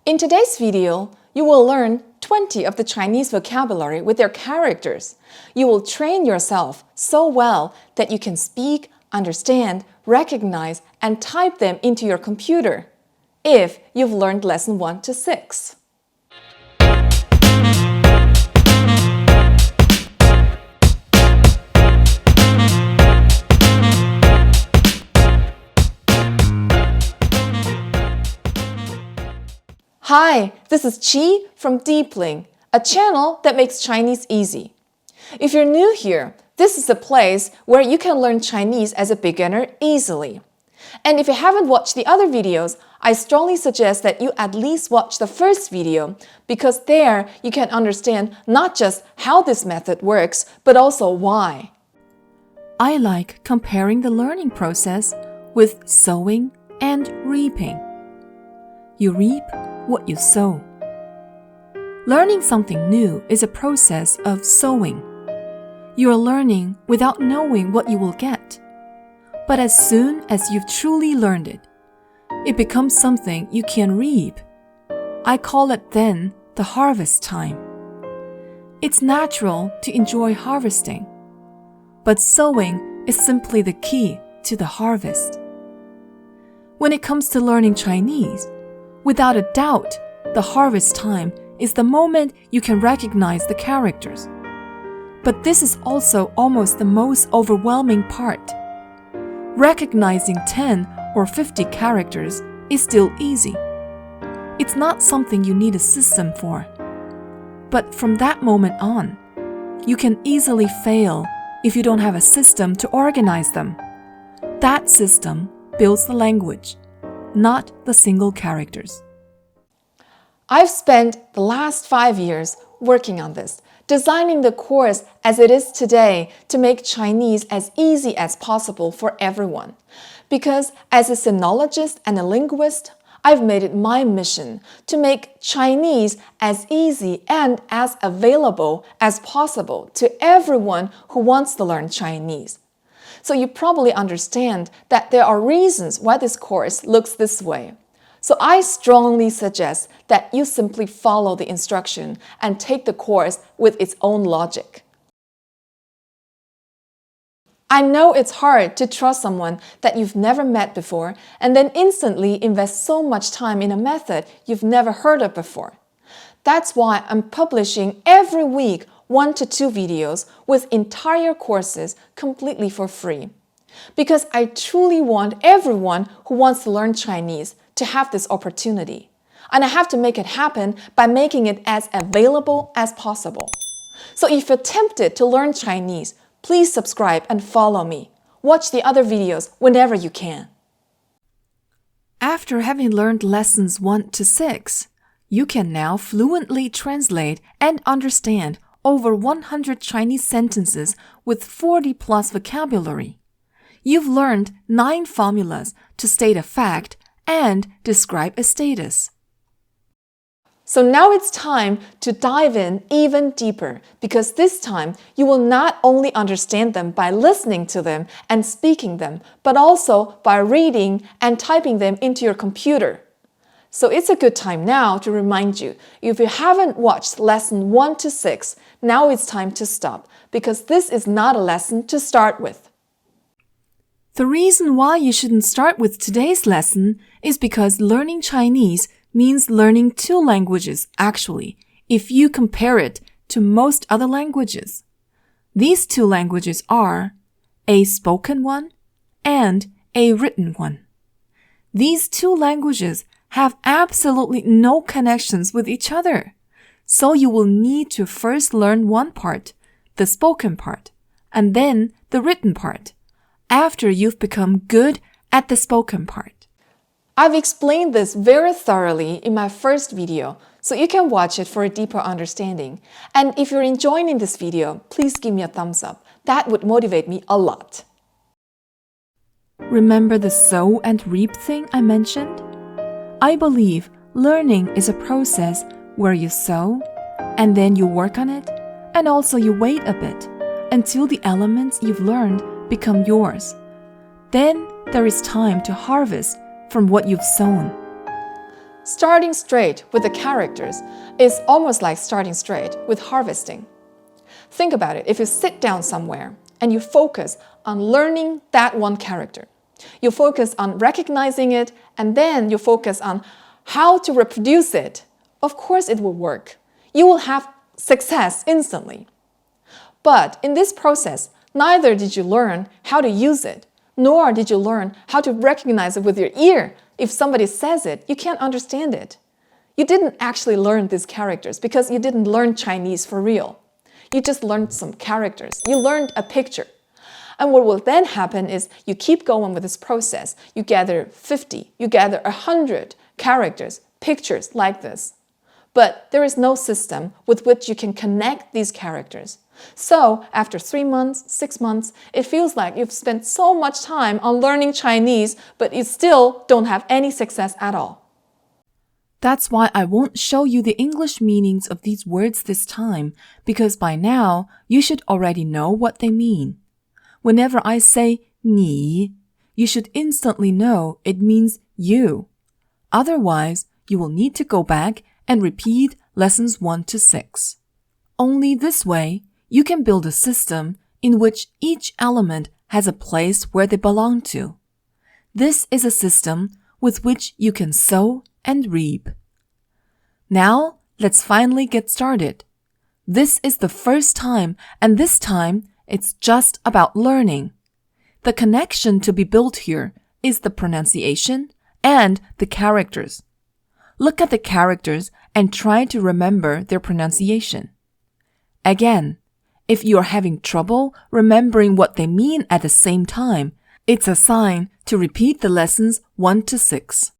In today's video, you will learn 20 of the Chinese vocabulary with their characters. You will train yourself so well that you can speak, understand, recognize, and type them into your computer if you've learned lesson 1 to 6. Hi, this is Chi from Deepling, a channel that makes Chinese easy. If you're new here, this is a place where you can learn Chinese as a beginner easily. And if you haven't watched the other videos, I strongly suggest that you at least watch the first video, because there you can understand not just how this method works, but also why. I like comparing the learning process with sowing and reaping. You reap what you sow. Learning something new is a process of sowing. You are learning without knowing what you will get. But as soon as you've truly learned it, it becomes something you can reap. I call it then the harvest time. It's natural to enjoy harvesting, but sowing is simply the key to the harvest. When it comes to learning Chinese, without a doubt, the harvest time is the moment you can recognize the characters. But this is also almost the most overwhelming part. Recognizing 10 or 50 characters is still easy. It's not something you need a system for. But from that moment on, you can easily fail if you don't have a system to organize them. That system builds the language, not the single characters. I've spent the last 5 years working on this, designing the course as it is today to make Chinese as easy as possible for everyone. Because as a sinologist and a linguist, I've made it my mission to make Chinese as easy and as available as possible to everyone who wants to learn Chinese. So you probably understand that there are reasons why this course looks this way. So I strongly suggest that you simply follow the instruction and take the course with its own logic. I know it's hard to trust someone that you've never met before and then instantly invest so much time in a method you've never heard of before. That's why I'm publishing every week 1 to 2 videos with entire courses completely for free. Because I truly want everyone who wants to learn Chinese to have this opportunity. And I have to make it happen by making it as available as possible. So if you're tempted to learn Chinese, please subscribe and follow me. Watch the other videos whenever you can. After having learned lessons 1 to 6, you can now fluently translate and understand over 100 Chinese sentences with 40 plus vocabulary. You've learned 9 formulas to state a fact and describe a status. So now it's time to dive in even deeper, because this time you will not only understand them by listening to them and speaking them, but also by reading and typing them into your computer. So it's a good time now to remind you, if you haven't watched lesson 1 to 6, now it's time to stop, because this is not a lesson to start with. The reason why you shouldn't start with today's lesson is because learning Chinese means learning 2 languages actually, if you compare it to most other languages. These 2 languages are a spoken one and a written one. These 2 languages have absolutely no connections with each other. So you will need to first learn one part, the spoken part, and then the written part, after you've become good at the spoken part. I've explained this very thoroughly in my first video, so you can watch it for a deeper understanding. And if you're enjoying this video, please give me a thumbs up. That would motivate me a lot. Remember the sow and reap thing I mentioned? I believe learning is a process where you sow, and then you work on it, and also you wait a bit until the elements you've learned become yours. Then there is time to harvest from what you've sown. Starting straight with the characters is almost like starting straight with harvesting. Think about it. If you sit down somewhere and you focus on learning that one character, you focus on recognizing it, and then you focus on how to reproduce it, of course it will work. You will have success instantly. But in this process, neither did you learn how to use it, nor did you learn how to recognize it with your ear. If somebody says it, you can't understand it. You didn't actually learn these characters because you didn't learn Chinese for real. You just learned some characters. You learned a picture. And what will then happen is you keep going with this process. You gather 50, you gather 100 characters, pictures like this. But there is no system with which you can connect these characters. So after 3 months, 6 months, it feels like you've spent so much time on learning Chinese, but you still don't have any success at all. That's why I won't show you the English meanings of these words this time, because by now you should already know what they mean. Whenever I say 你, you should instantly know it means you. Otherwise, you will need to go back and repeat lessons 1 to 6. Only this way, you can build a system in which each element has a place where they belong to. This is a system with which you can sow and reap. Now, let's finally get started. This is the first time, and this time, it's just about learning. The connection to be built here is the pronunciation and the characters. Look at the characters and try to remember their pronunciation. Again, if you are having trouble remembering what they mean at the same time, it's a sign to repeat the lessons 1 to 6.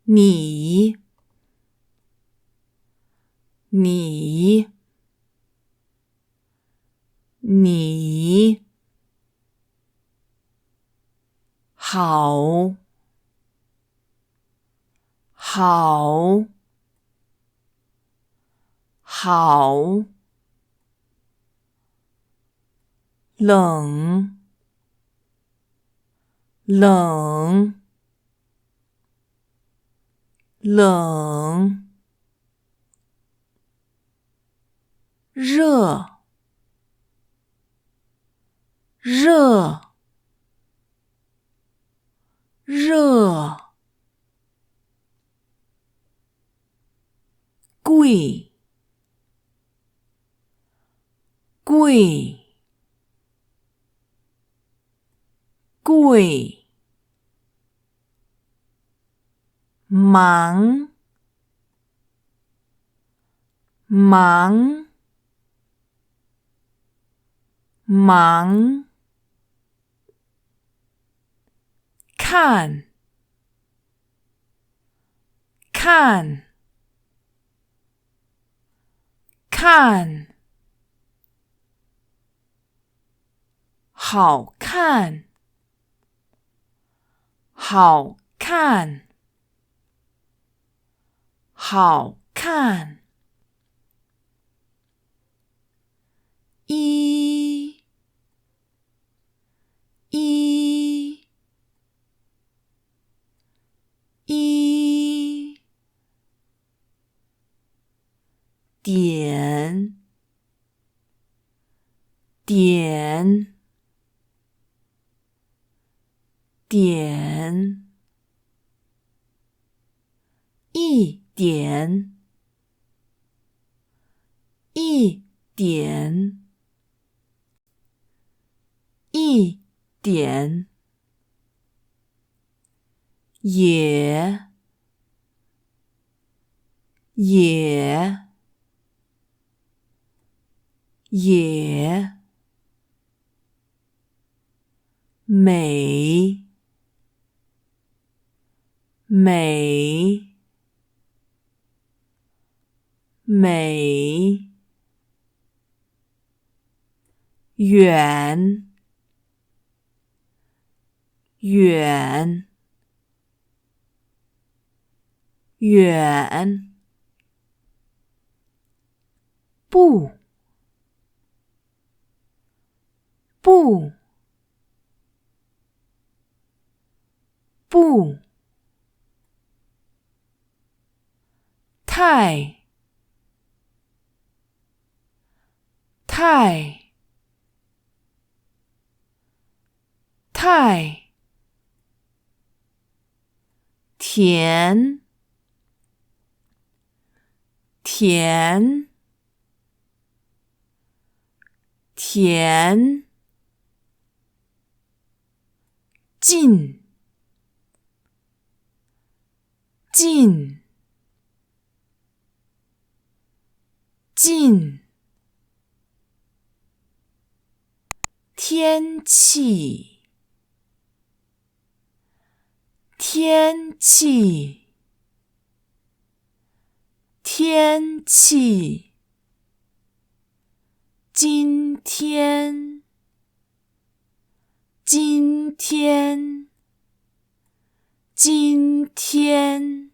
你好冷热贵忙看好看一点一点也美远不，不，不，太，太，太，甜，甜，甜，近，近，近，天气，天气，天气，今天，今天，今天，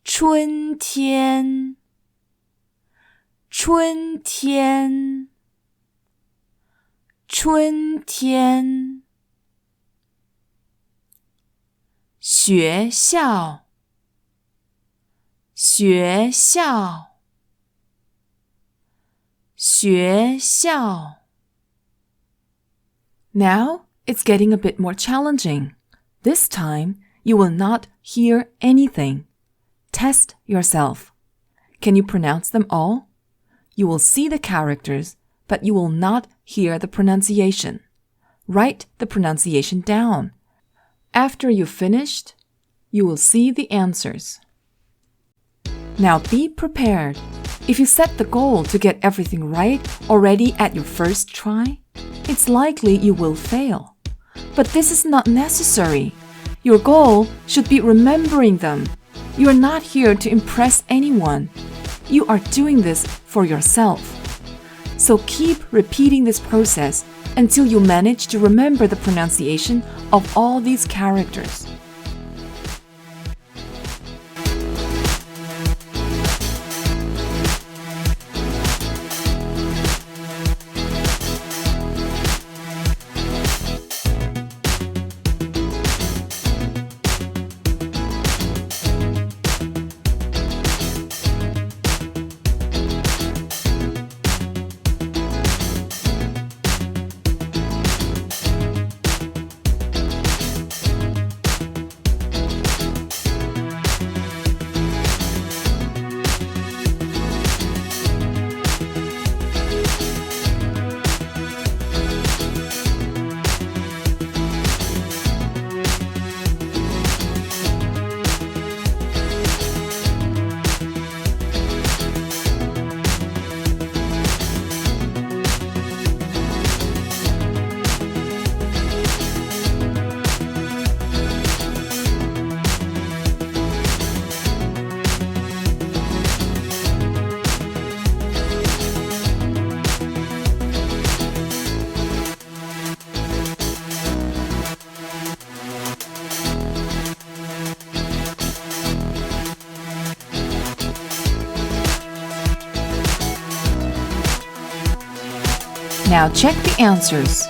春天，春天，春天，学校，学校，学校。Now it's getting a bit more challenging. This time, you will not hear anything. Test yourself. Can you pronounce them all? You will see the characters, but you will not hear the pronunciation. Write the pronunciation down. After you've finished, you will see the answers. Now be prepared. If you set the goal to get everything right already at your first try, it's likely you will fail. But this is not necessary. Your goal should be remembering them. You are not here to impress anyone. You are doing this for yourself. So keep repeating this process until you manage to remember the pronunciation of all these characters. Now check the answers.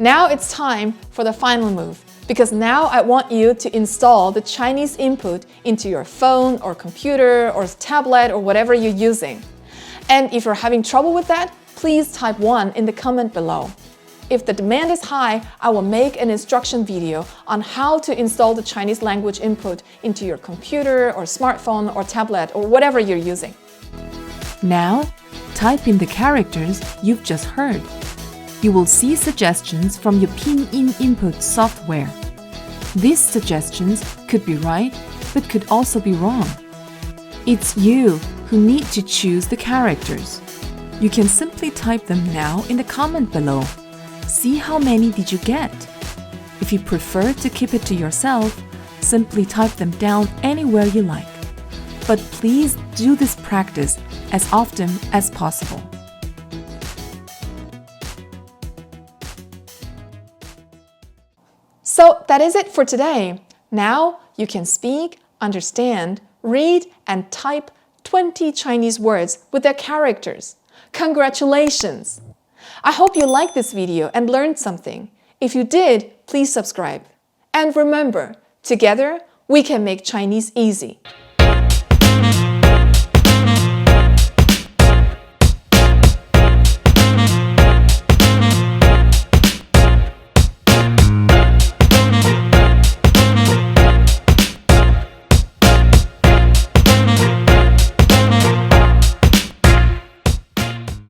Now it's time for the final move, because now I want you to install the Chinese input into your phone or computer or tablet or whatever you're using. And if you're having trouble with that, please type 1 in the comment below. If the demand is high, I will make an instruction video on how to install the Chinese language input into your computer or smartphone or tablet or whatever you're using. Now, type in the characters you've just heard. You will see suggestions from your pinyin input software. These suggestions could be right, but could also be wrong. It's you who need to choose the characters. You can simply type them now in the comment below. See how many did you get? If you prefer to keep it to yourself, simply type them down anywhere you like. But please do this practice as often as possible. So that is it for today. Now you can speak, understand, read, and type 20 Chinese words with their characters. Congratulations! I hope you liked this video and learned something. If you did, please subscribe. And remember, together we can make Chinese easy.